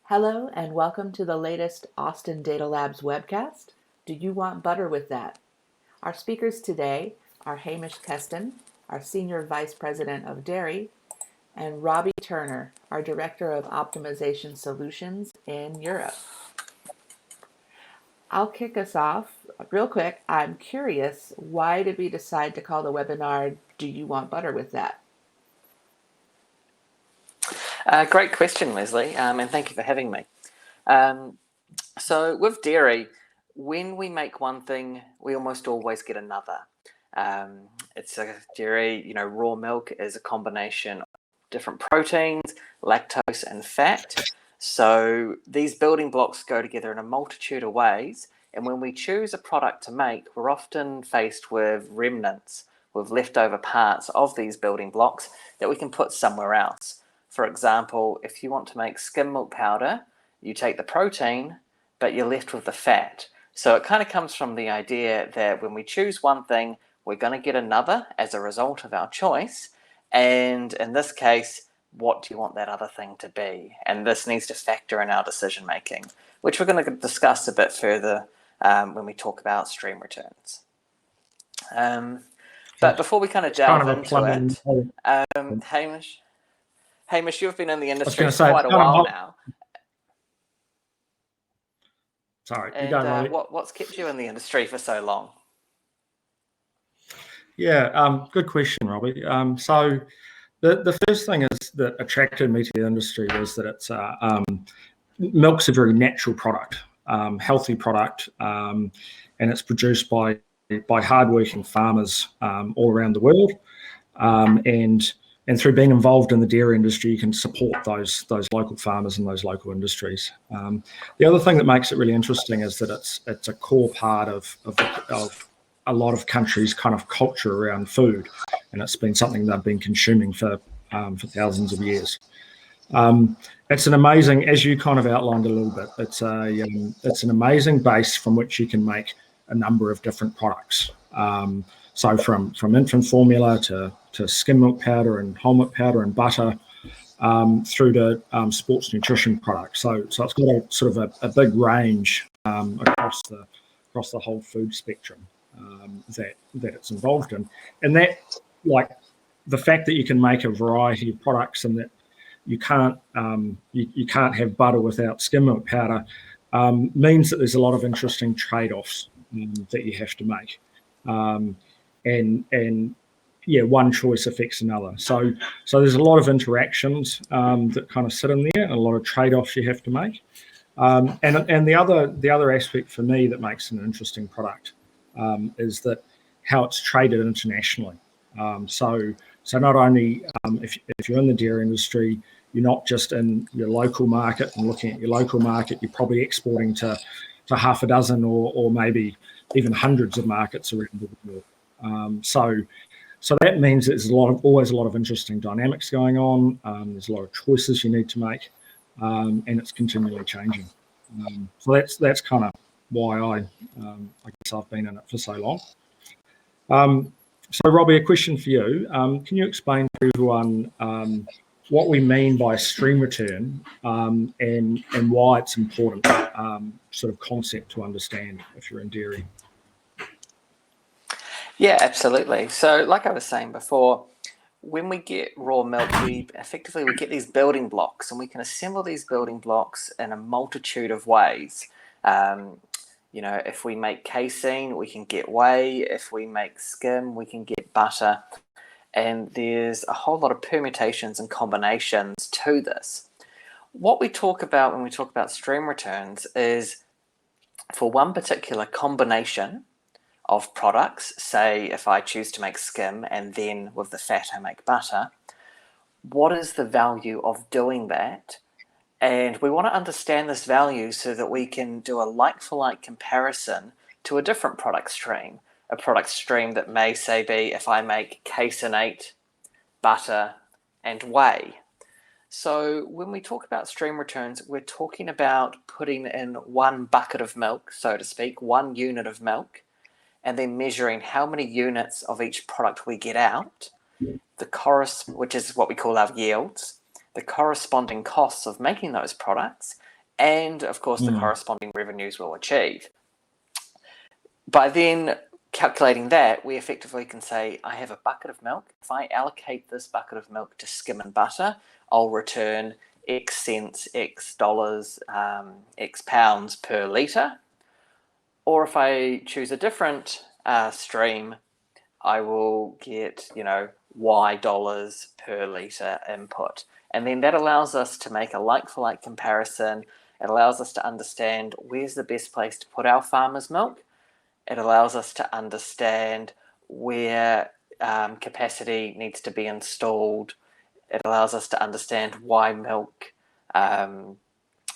Hello and welcome to the latest Austin Data Labs webcast. Do you want butter with that? Our speakers today are Hamish Keston, our Senior Vice President of Dairy, and Robbie Turner, our Director of Optimization Solutions in Europe. I'll kick us off real quick. I'm curious, why did we decide to call the webinar, Do You Want Butter with That? Great question, Leslie, and thank you for having me. So with dairy, when we make one thing, we almost always get another. It's a dairy, raw milk is a combination of different proteins, lactose and fat. So these building blocks go together in a multitude of ways. And when we choose a product to make, we're often faced with remnants, with leftover parts of these building blocks that we can put somewhere else. For example, if you want to make skim milk powder, you take the protein, but you're left with the fat. So it kind of comes from the idea that when we choose one thing, we're going to get another as a result of our choice. And in this case, what do you want that other thing to be? And this needs to factor in our decision making, which we're going to discuss a bit further when we talk about stream returns. But before we kind of delve into it, Hamish, you've been in the industry for quite a while now. Sorry, and what's kept you in the industry for so long? Yeah, good question, Robbie. So the first thing is that attracted me to the industry was that it's milk's a very natural product, healthy product, and it's produced by hardworking farmers all around the world, and through being involved in the dairy industry, you can support those local farmers and those local industries. The other thing that makes it really interesting is that it's a core part of a lot of countries' kind of culture around food, and it's been something they've been consuming for thousands of years. It's an amazing, as you kind of outlined a little bit, it's an amazing base from which you can make a number of different products. So from infant formula to skim milk powder and whole milk powder and butter, through to sports nutrition products. So it's got a sort of a big range across the whole food spectrum that it's involved in, and that, like, the fact that you can make a variety of products and that you can't have butter without skim milk powder means that there's a lot of interesting trade-offs that you have to make. And yeah, one choice affects another. So there's a lot of interactions that kind of sit in there, and a lot of trade-offs you have to make. And the other aspect for me that makes an interesting product is that how it's traded internationally. So not only if you're in the dairy industry, you're not just in your local market and looking at your local market, you're probably exporting to half a dozen or maybe even hundreds of markets around the world. So that means there's always a lot of interesting dynamics going on. There's a lot of choices you need to make, and it's continually changing. So that's kind of why I guess I've been in it for so long. So Robbie, a question for you. Can you explain to everyone what we mean by stream return and why it's important sort of concept to understand if you're in dairy? Yeah, absolutely. So like I was saying before, when we get raw milk, we get these building blocks, and we can assemble these building blocks in a multitude of ways. If we make casein, we can get whey. If we make skim, we can get butter. And there's a whole lot of permutations and combinations to this. What we talk about when we talk about stream returns is for one particular combination of products, say if I choose to make skim and then with the fat I make butter, what is the value of doing that? And we want to understand this value so that we can do a like-for-like comparison to a different product stream. A product stream that may, say, be if I make caseinate, butter, and whey. So when we talk about stream returns, we're talking about putting in one bucket of milk, so to speak, one unit of milk, and then measuring how many units of each product we get out, which is what we call our yields, the corresponding costs of making those products, and of course the corresponding revenues we'll achieve. By then calculating that, we effectively can say, I have a bucket of milk. If I allocate this bucket of milk to skim and butter, I'll return X cents, X dollars, X pounds per litre. Or if I choose a different stream, I will get, Y dollars per litre input. And then that allows us to make a like-for-like comparison. It allows us to understand where's the best place to put our farmers' milk. It allows us to understand where capacity needs to be installed. It allows us to understand why milk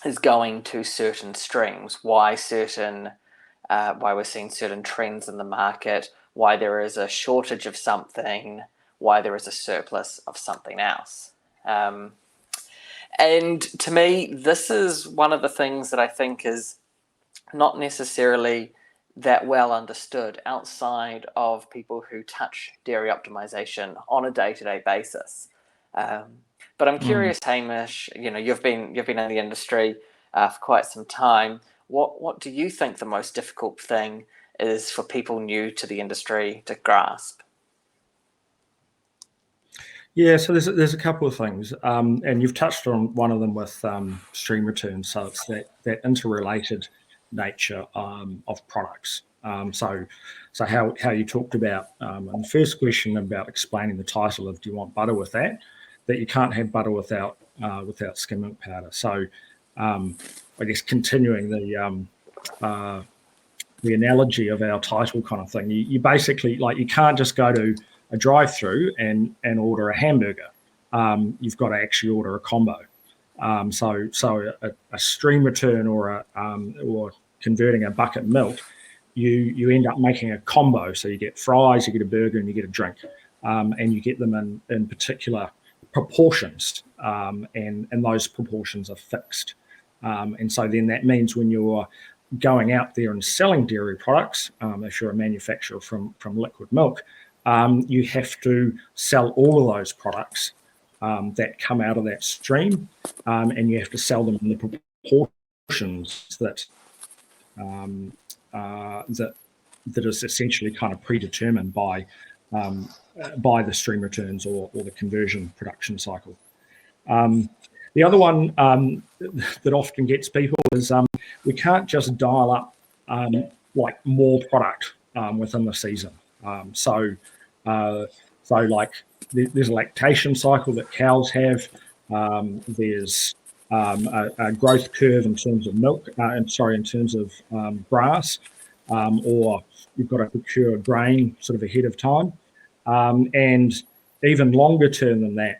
is going to certain streams, why we're seeing certain trends in the market, why there is a shortage of something, why there is a surplus of something else. And to me, this is one of the things that I think is not necessarily that well understood outside of people who touch dairy optimization on a day-to-day basis. But I'm curious, Hamish, you've been in the industry for quite some time. What do you think the most difficult thing is for people new to the industry to grasp? Yeah, so there's a couple of things, and you've touched on one of them with stream returns. So it's that interrelated nature of products. So how you talked about in the first question about explaining the title of do you want butter with that you can't have butter without skim milk powder. So I guess continuing the analogy of our title kind of thing, you basically, like, you can't just go to a drive-through and order a hamburger. You've got to actually order a combo. So a stream return or converting a bucket milk, you end up making a combo. So you get fries, you get a burger, and you get a drink, and you get them in particular proportions, and those proportions are fixed. And so then that means when you're going out there and selling dairy products, if you're a manufacturer from liquid milk, you have to sell all of those products that come out of that stream, and you have to sell them in the proportions that is essentially kind of predetermined by the stream returns or the conversion production cycle. The other one that often gets people is we can't just dial up like more product within the season. So like there's a lactation cycle that cows have. There's a growth curve in terms of milk. In terms of grass, or you've got to procure grain sort of ahead of time, and even longer term than that.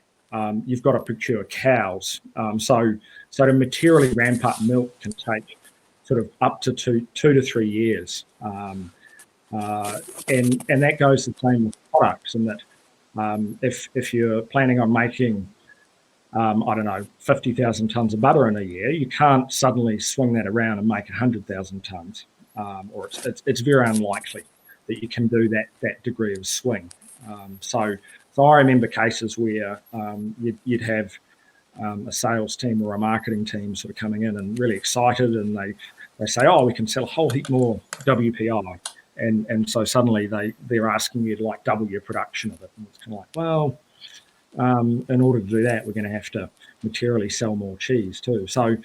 You've got to procure cows. So to materially ramp up milk can take sort of up to two to 3 years. And that goes the same with products, and that if you're planning on making, 50,000 tonnes of butter in a year, you can't suddenly swing that around and make 100,000 tonnes, or it's very unlikely that you can do that degree of swing. So I remember cases where you'd have a sales team or a marketing team sort of coming in and really excited, and they say, oh, we can sell a whole heap more WPI. And so suddenly they're asking you to like double your production of it. And it's kind of like, well, in order to do that, we're going to have to materially sell more cheese too. So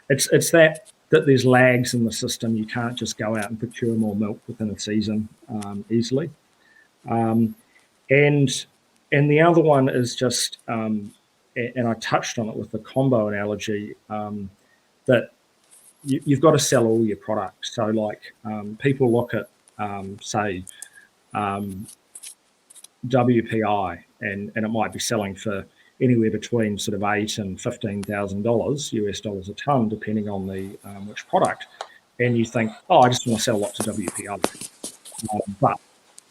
it's that there's lags in the system. You can't just go out and procure more milk within a season easily. And the other one is just, and I touched on it with the combo analogy, that you've got to sell all your products. So like people look at, say, WPI, and it might be selling for anywhere between sort of $8,000 and $15,000 US dollars a ton, depending on the which product. And you think, oh, I just want to sell lots of WPI. But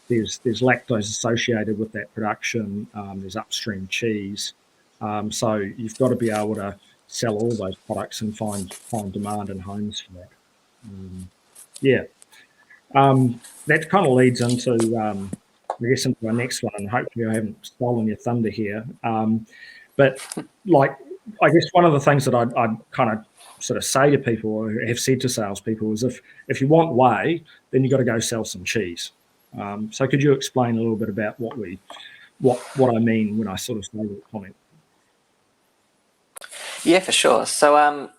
there's lactose associated with that production. There's upstream cheese. So you've got to be able to sell all those products and find demand and homes for that. That kind of leads into, I guess, into our next one. Hopefully I haven't stolen your thunder here. But like I guess one of the things that I'd kind of sort of say to people, or have said to salespeople, is if you want whey, then you've got to go sell some cheese. So could you explain a little bit about what I mean when I sort of say that comment? Yeah, for sure. So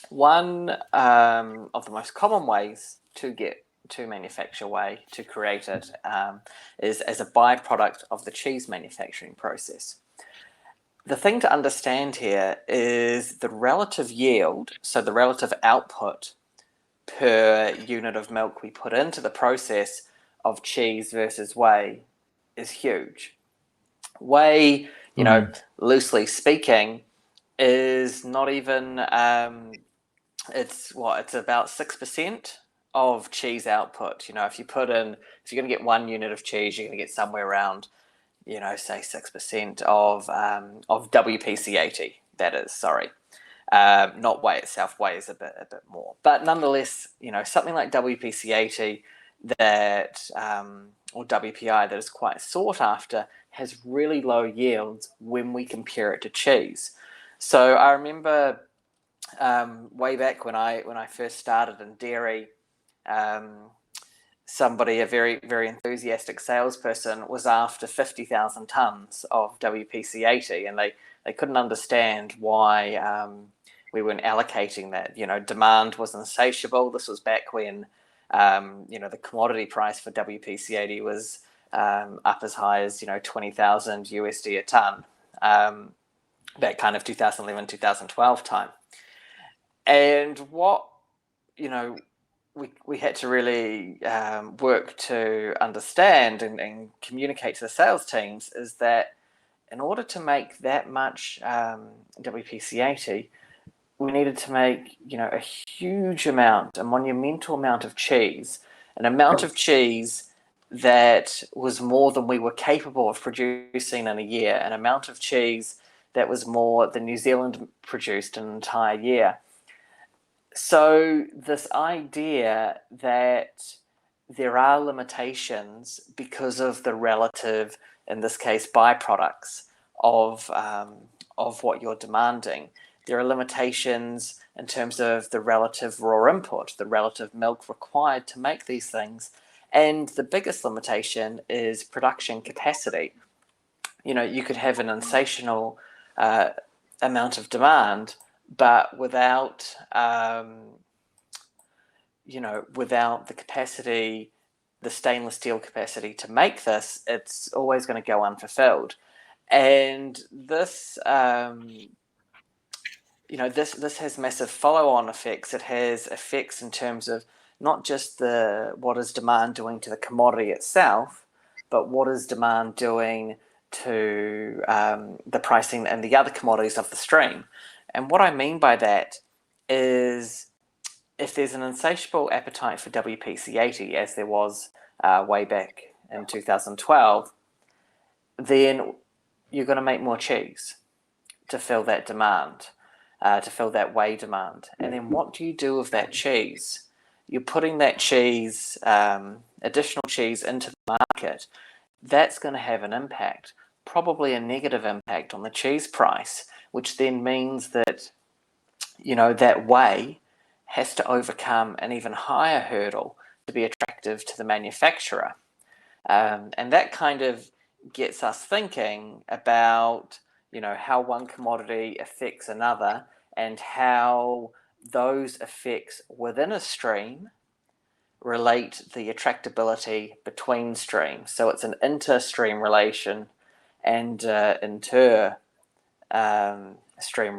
one of the most common ways to manufacture whey, to create it, is as a byproduct of the cheese manufacturing process. The thing to understand here is the relative yield, so the relative output per unit of milk we put into the process of cheese versus whey is huge. Whey, loosely speaking, is not even it's about 6% of cheese output. If you're going to get 1 unit of cheese, you're going to get somewhere around, say 6% of WPC80. That is, sorry, not whey itself. Whey is a bit more, but nonetheless, something like WPC80 that or WPI that is quite sought after has really low yields when we compare it to cheese. So I remember way back when I first started in dairy, somebody, a very, very enthusiastic salesperson, was after 50,000 tons of WPC80, and they couldn't understand why we weren't allocating that. Demand was insatiable. This was back when the commodity price for WPC80 was up as high as 20,000 USD a ton. That kind of 2011, 2012 time. And what, we had to really work to understand and communicate to the sales teams is that in order to make that much WPC80, we needed to make, a huge amount, a monumental amount of cheese, an amount of cheese that was more than we were capable of producing in a year, an amount of cheese that was more than New Zealand produced an entire year. So this idea that there are limitations because of the relative, in this case, byproducts of what you're demanding. There are limitations in terms of the relative raw input, the relative milk required to make these things. And the biggest limitation is production capacity. You could have an insatiable amount of demand, but without without the capacity, the stainless steel capacity to make this, it's always going to go unfulfilled. And this this has massive follow-on effects. It has effects in terms of not just what is demand doing to the commodity itself, but what is demand doing to the pricing and the other commodities of the stream. And what I mean by that is if there's an insatiable appetite for WPC80, as there was way back in 2012, then you're going to make more cheese to fill that demand, to fill that whey demand. And then what do you do with that cheese? You're putting that cheese, additional cheese, into the market. That's going to have an impact, probably a negative impact on the cheese price, which then means that, that whey has to overcome an even higher hurdle to be attractive to the manufacturer. And that kind of gets us thinking about, how one commodity affects another and how those effects within a stream relate the attractability between streams. So it's an inter-stream relation and inter-stream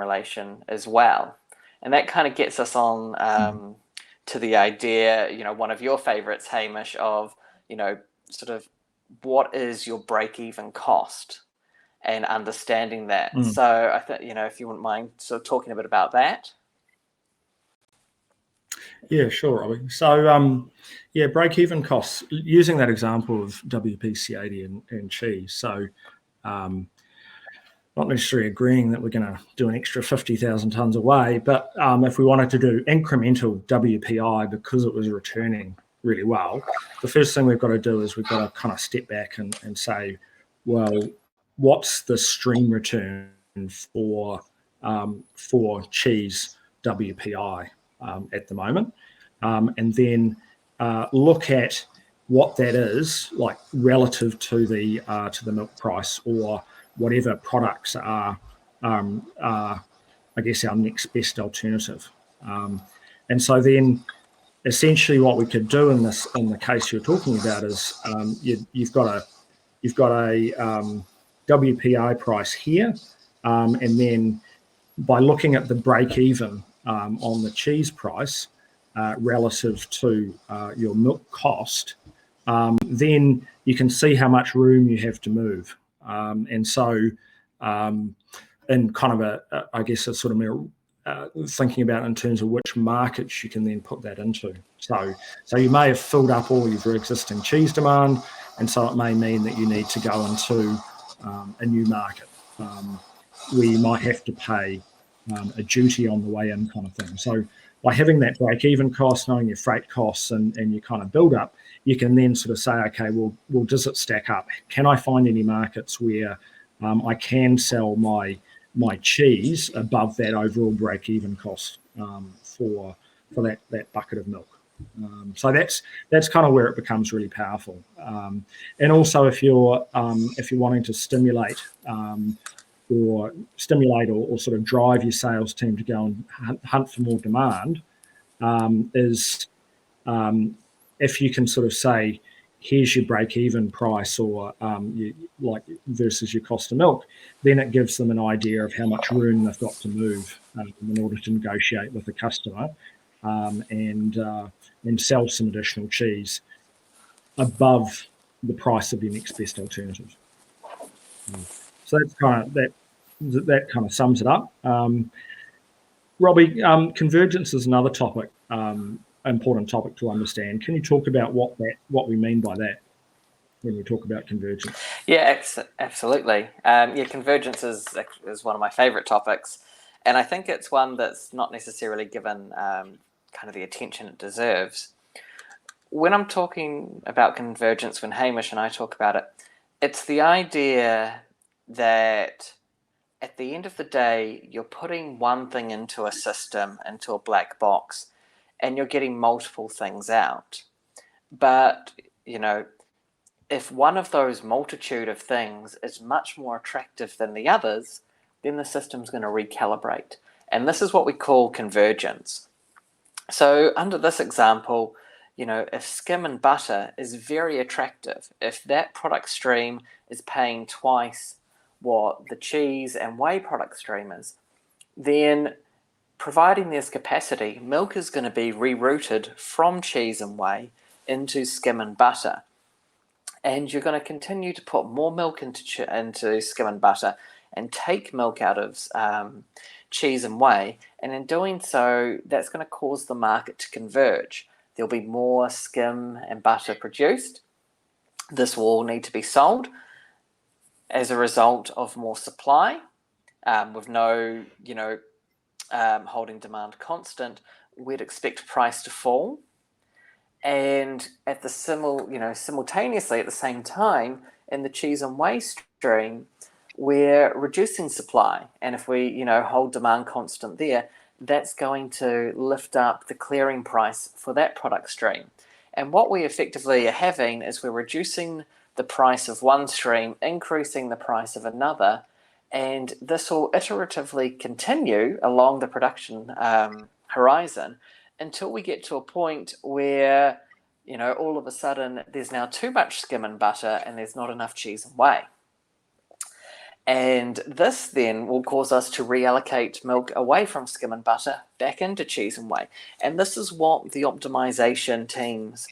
relation as well. And that kind of gets us on to the idea, one of your favorites, Hamish, of, sort of what is your break-even cost and understanding that. So I think, if you wouldn't mind sort of talking a bit about that. Yeah, sure, Robbie. So, break-even costs, using that example of WPC80 and cheese. So, not necessarily agreeing that we're going to do an extra 50,000 tonnes away, but if we wanted to do incremental WPI because it was returning really well, the first thing we've got to do is we've got to kind of step back and say, well, what's the stream return for for cheese WPI at the moment, and then look at what that is like relative to the milk price or whatever products are, I guess, our next best alternative. And so then essentially what we could do in the case you're talking about is you've got a WPI price here, and then by looking at the break even on the cheese price relative to your milk cost, then you can see how much room you have to move. And so in kind of I guess a sort of more thinking about in terms of which markets you can then put that into. So you may have filled up all of your existing cheese demand, and so it may mean that you need to go into a new market where you might have to pay a duty on the way in, kind of thing. So by having that break-even cost, knowing your freight costs and your kind of build-up, you can then sort of say, okay, well, does it stack up? Can I find any markets where I can sell my cheese above that overall break-even cost for that bucket of milk? So that's kind of where it becomes really powerful. And also, if you're wanting to stimulate or sort of drive your sales team to go and hunt for more demand, if you can sort of say, here's your break-even price, or versus your cost of milk, then it gives them an idea of how much room they've got to move in order to negotiate with the customer and sell some additional cheese above the price of your next best alternative. So that's that kind of sums it up. Robbie, convergence is another topic. Important topic to understand. Can you talk about what we mean by that when we talk about convergence? Yeah, absolutely. Convergence is one of my favorite topics, and I think it's one that's not necessarily given kind of the attention it deserves. When I'm talking about convergence, when Hamish and I talk about it, it's the idea that at the end of the day, you're putting one thing into a system, into a black box, and you're getting multiple things out. But, if one of those multitude of things is much more attractive than the others, then the system's going to recalibrate. And this is what we call convergence. So under this example, if skim and butter is very attractive, if that product stream is paying twice what the cheese and whey product stream is, then providing there's capacity, milk is going to be rerouted from cheese and whey into skim and butter. And you're going to continue to put more milk into skim and butter and take milk out of cheese and whey. And in doing so, that's going to cause the market to converge. There'll be more skim and butter produced. This will all need to be sold as a result of more supply, with no, holding demand constant. We'd expect price to fall. And at the simultaneously at the same time, in the cheese and whey stream, we're reducing supply. And if we, hold demand constant there, that's going to lift up the clearing price for that product stream. And what we effectively are having is we're reducing the price of one stream, increasing the price of another, and this will iteratively continue along the production horizon until we get to a point where, all of a sudden there's now too much skim and butter and there's not enough cheese and whey. And this then will cause us to reallocate milk away from skim and butter back into cheese and whey. And this is what the optimization teams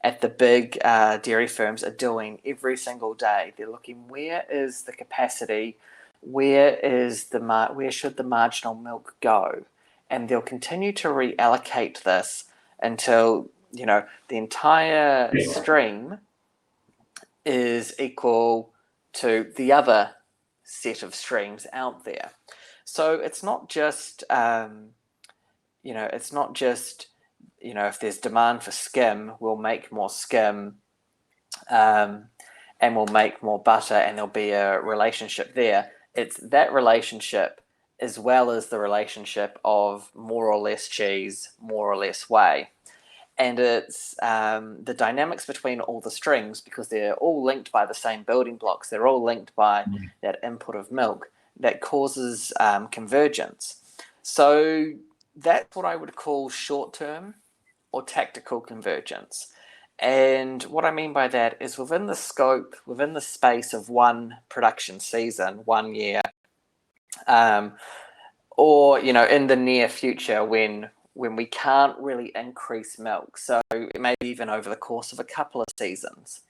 at the big dairy firms are doing every single day. They're looking, where is the capacity? Where should the marginal milk go? And they'll continue to reallocate this until, the entire stream is equal to the other set of streams out there. So it's not just, if there's demand for skim, we'll make more skim and we'll make more butter and there'll be a relationship there. It's that relationship as well as the relationship of more or less cheese, more or less whey. And it's the dynamics between all the streams, because they're all linked by the same building blocks, they're all linked by that input of milk, that causes convergence. So that's what I would call short-term or tactical convergence. And what I mean by that is within the scope, within the space of one production season, 1 year, or in the near future when we can't really increase milk, so maybe even over the course of a couple of seasons,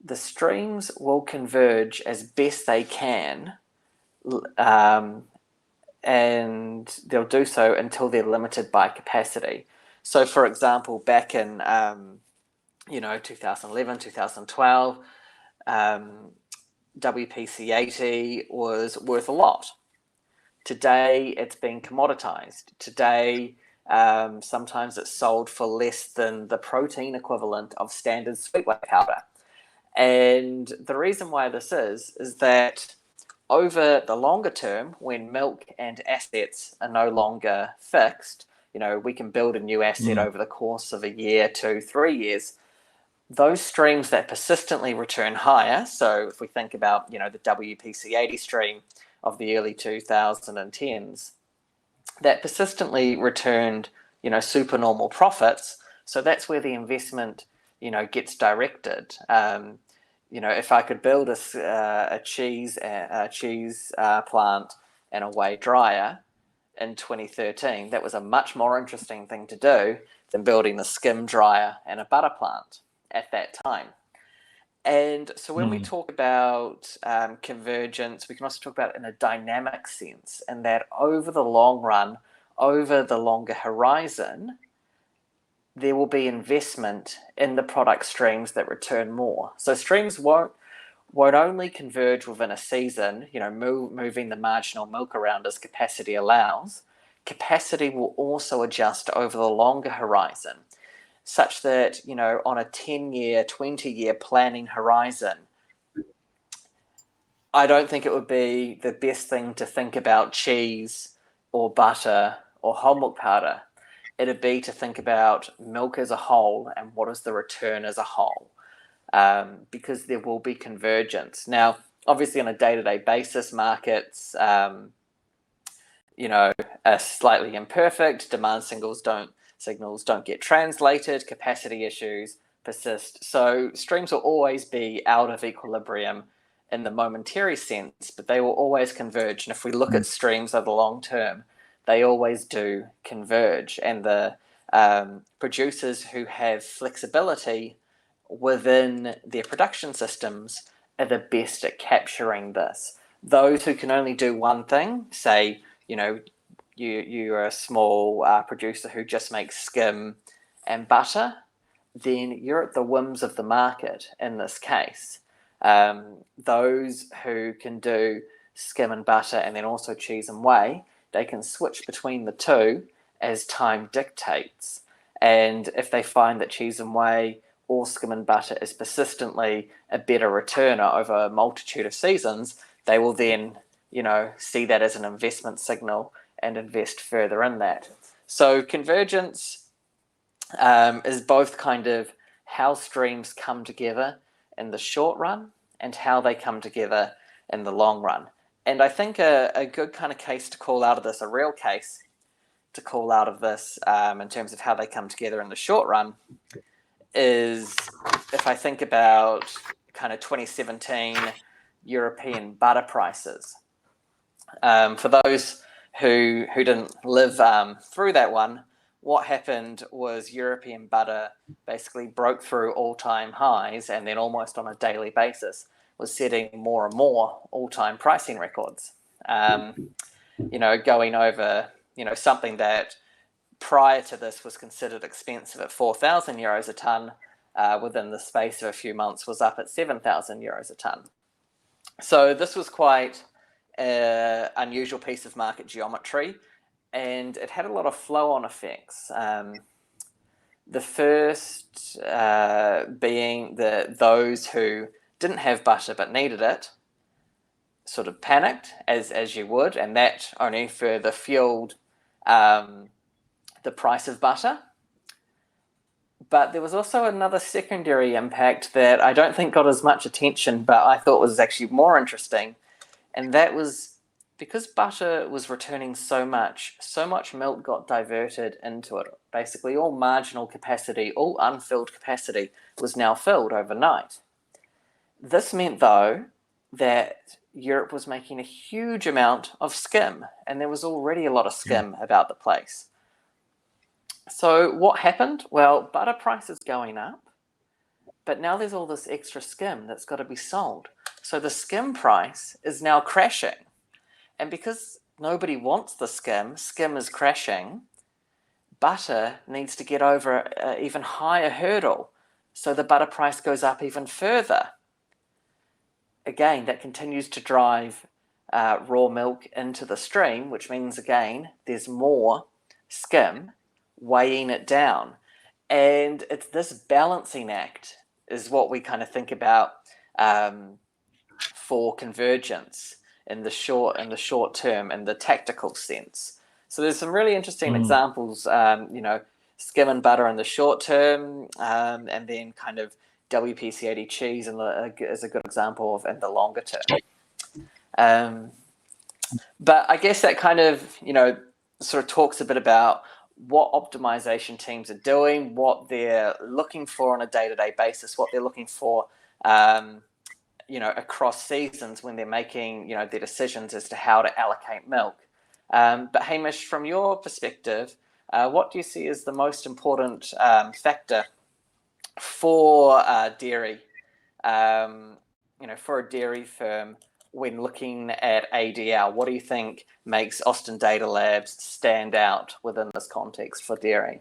the streams will converge as best they can, and they'll do so until they're limited by capacity. So, for example, back in 2011, 2012, WPC 80 was worth a lot. Today, it's been commoditized. Today, sometimes it's sold for less than the protein equivalent of standard sweet whey powder. And the reason why this is that over the longer term, when milk and assets are no longer fixed, we can build a new asset over the course of a year, 2, 3 years. Those streams that persistently return higher, so if we think about, the WPC 80 stream of the early 2010s, that persistently returned, supernormal profits. So that's where the investment, gets directed. If I could build a cheese plant and a whey dryer in 2013, that was a much more interesting thing to do than building a skim dryer and a butter plant at that time. And so when we talk about convergence, we can also talk about it in a dynamic sense, and that over the long run, over the longer horizon, there will be investment in the product streams that return more. So streams won't only converge within a season, moving the marginal milk around as capacity allows. Capacity will also adjust over the longer horizon, such that, on a 10-year, 20-year planning horizon, I don't think it would be the best thing to think about cheese or butter or whole milk powder. It'd be to think about milk as a whole and what is the return as a whole, because there will be convergence. Now, obviously on a day-to-day basis, markets, are slightly imperfect. Demand signals don't get translated, capacity issues persist. So streams will always be out of equilibrium in the momentary sense, but they will always converge. And if we look at streams over the long term, they always do converge. And the producers who have flexibility within their production systems are the best at capturing this. Those who can only do one thing, say, you are a small producer who just makes skim and butter, then you're at the whims of the market in this case. Those who can do skim and butter and then also cheese and whey, they can switch between the two as time dictates. And if they find that cheese and whey or skim and butter is persistently a better returner over a multitude of seasons, they will then, see that as an investment signal and invest further in that. So convergence is both kind of how streams come together in the short run and how they come together in the long run. And I think a good kind of case to call out of this, a real case to call out of this in terms of how they come together in the short run, is if I think about kind of 2017 European butter prices. For those who didn't live through that one, what happened was European butter basically broke through all-time highs and then almost on a daily basis was setting more and more all-time pricing records. Going over, something that prior to this was considered expensive at 4,000 euros a tonne, within the space of a few months was up at 7,000 euros a tonne. So this was quite an unusual piece of market geometry, and it had a lot of flow-on effects. The first being those who didn't have butter but needed it sort of panicked, as you would, and that only further fueled the price of butter. But there was also another secondary impact that I don't think got as much attention, but I thought was actually more interesting, and that was because butter was returning so much milk got diverted into it. Basically, all marginal capacity, all unfilled capacity was now filled overnight. This meant, though, that Europe was making a huge amount of skim, and there was already a lot of skim about the place. So what happened? Well, butter price is going up, but now there's all this extra skim that's got to be sold. So the skim price is now crashing. And because nobody wants the skim is crashing, butter needs to get over an even higher hurdle. So the butter price goes up even further. Again, that continues to drive raw milk into the stream, which means, again, there's more skim weighing it down. And it's this balancing act is what we kind of think about for convergence in the short term, in the tactical sense. So there's some really interesting examples, skim and butter in the short term, and then kind of WPC80 cheese is a good example of in the longer term. But I guess that kind of, sort of talks a bit about what optimization teams are doing, what they're looking for on a day-to-day basis, what they're looking for, across seasons when they're making, their decisions as to how to allocate milk. But Hamish, from your perspective, what do you see as the most important factor for dairy, for a dairy firm when looking at ADL? What do you think makes Austin Data Labs stand out within this context for dairy?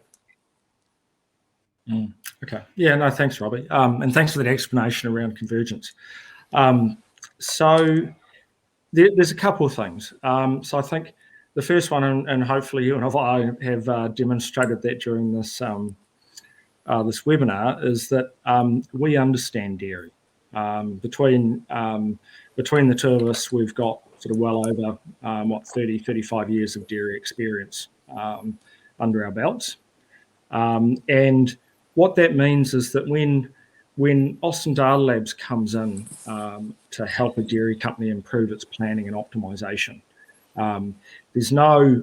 Okay. Yeah, no, thanks, Robbie. And thanks for that explanation around convergence. So there's a couple of things. So I think the first one, and hopefully you and I have demonstrated that during this this webinar, is that we understand dairy. Between the two of us, we've got sort of well over 30, 35 years of dairy experience under our belts. And what that means is that when Austin Data Labs comes in to help a dairy company improve its planning and optimization, there's no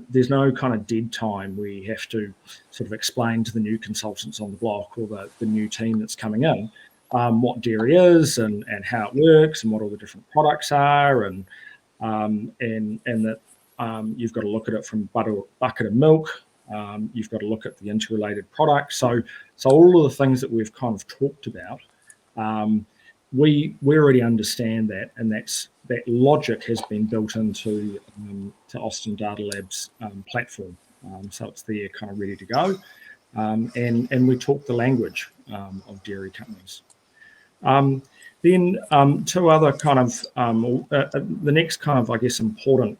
kind of dead time where you have to sort of explain to the new consultants on the block or the new team that's coming in what dairy is and how it works and what all the different products are and that you've got to look at it from bucket of milk. You've got to look at the interrelated products. So all of the things that we've kind of talked about, we already understand that, and that logic has been built into to Austin Data Labs platform. So it's there, kind of ready to go, and we talk the language of dairy companies. Then two other kind of the next kind of, I guess, important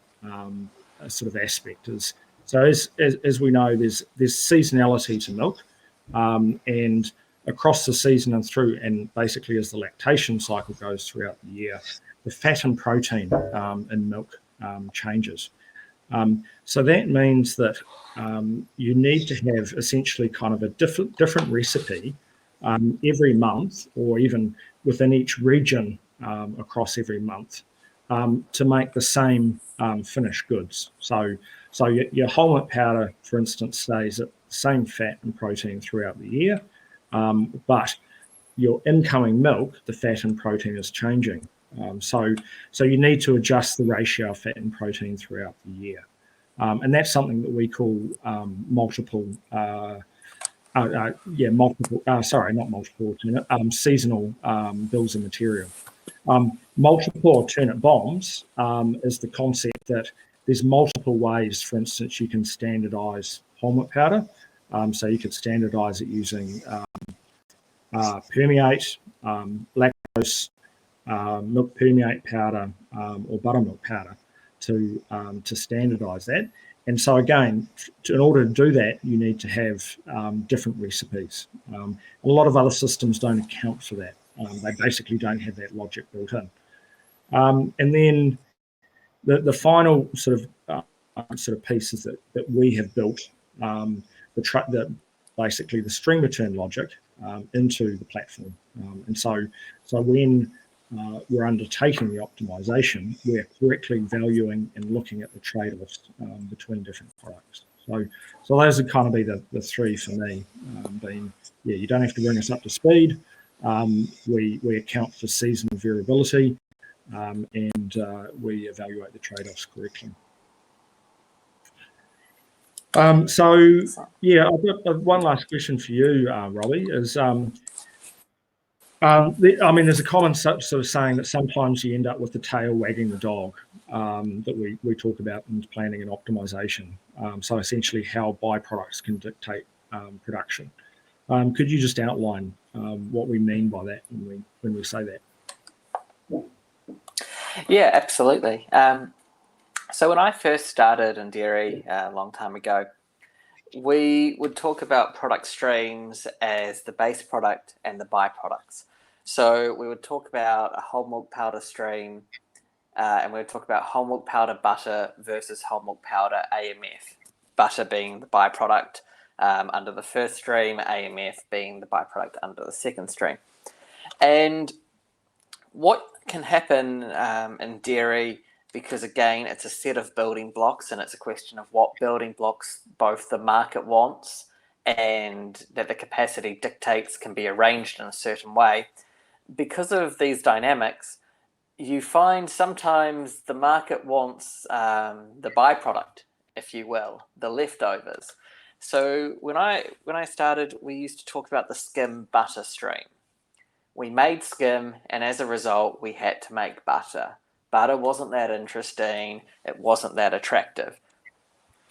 sort of aspect is, so as we know, there's seasonality to milk, and across the season and through, and basically as the lactation cycle goes throughout the year, the fat and protein in milk changes. So that means that you need to have essentially kind of a different recipe every month, or even within each region across every month, to make the same finished goods. So your whole milk powder, for instance, stays at the same fat and protein throughout the year, but your incoming milk, the fat and protein is changing. So you need to adjust the ratio of fat and protein throughout the year. And that's something that we call seasonal bills of material. Multiple alternate bombs is the concept that there's multiple ways. For instance, you can standardize whole milk powder. So you could standardize it using permeate, lactose, milk permeate powder, or buttermilk powder to standardize that. And so again, in order to do that, you need to have different recipes. A lot of other systems don't account for that. They basically don't have that logic built in. And then the final sort of pieces that we have built, basically the string return logic into the platform. And so when we're undertaking the optimization, we're correctly valuing and looking at the trade-offs between different products. So those would kind of be the three for me, being, you don't have to bring us up to speed. We account for seasonal variability, and we evaluate the trade-offs correctly. I've got one last question for you, Robbie, is there's a common sort of saying that sometimes you end up with the tail wagging the dog, that we talk about in planning and optimization. So essentially how byproducts can dictate production. Could you just outline what we mean by that when we say that? Yeah, absolutely. So when I first started in dairy a long time ago, we would talk about product streams as the base product and the byproducts. So we would talk about a whole milk powder stream, and we would talk about whole milk powder butter versus whole milk powder AMF, butter being the byproduct under the first stream, AMF being the byproduct under the second stream. And what can happen in dairy, because again, it's a set of building blocks and it's a question of what building blocks both the market wants and that the capacity dictates can be arranged in a certain way. Because of these dynamics, you find sometimes the market wants the byproduct, if you will, the leftovers. So when I started, we used to talk about the skim butter stream. We made skim, and as a result, we had to make butter. Butter wasn't that interesting. It wasn't that attractive.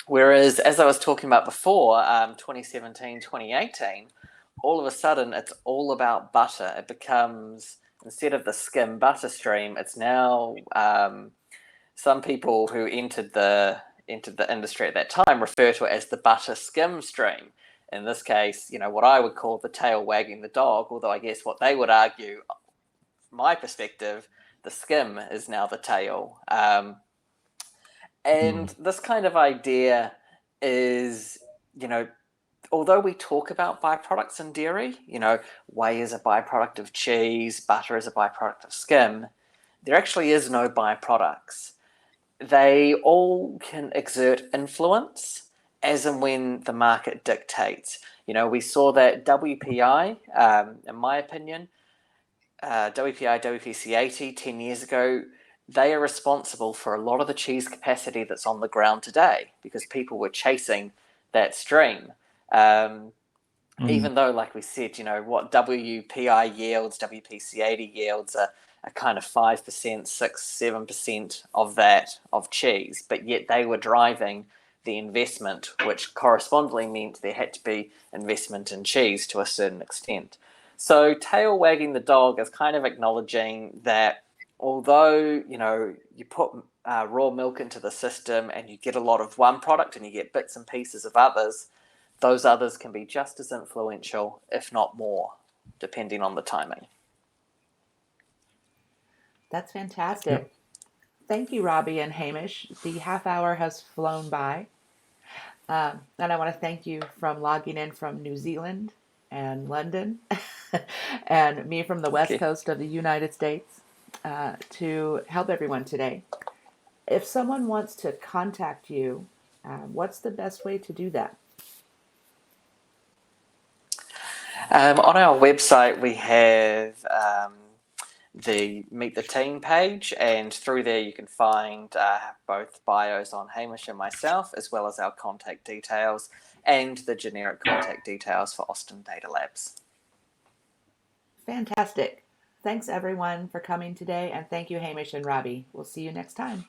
Whereas, as I was talking about before, 2017, 2018, all of a sudden, it's all about butter. It becomes, instead of the skim butter stream, it's now some people who entered the industry at that time refer to it as the butter skim stream. In this case, what I would call the tail wagging the dog, although I guess what they would argue, from my perspective, the skim is now the tail. And this kind of idea is, although we talk about byproducts in dairy, whey is a byproduct of cheese, butter is a byproduct of skim, there actually is no byproducts. They all can exert influence as and when the market dictates. We saw that WPI, in my opinion, WPI, WPC80 10 years ago, they are responsible for a lot of the cheese capacity that's on the ground today because people were chasing that stream. Even though, like we said, what WPI yields, WPC80 yields are kind of 5%, 6%, 7% of that of cheese, but yet they were driving the investment, which correspondingly meant there had to be investment in cheese to a certain extent. So tail wagging the dog is kind of acknowledging that although, you put raw milk into the system and you get a lot of one product and you get bits and pieces of others, those others can be just as influential, if not more, depending on the timing. That's fantastic. Yep. Thank you, Robbie and Hamish. The half hour has flown by. And I want to thank you from logging in from New Zealand and London and me from the West Coast of the United States to help everyone today. If someone wants to contact you, what's the best way to do that? On our website, we have the Meet the Team page, and through there you can find both bios on Hamish and myself, as well as our contact details and the generic contact details for Austin Data Labs. Fantastic. Thanks, everyone, for coming today, and thank you, Hamish and Robbie. We'll see you next time.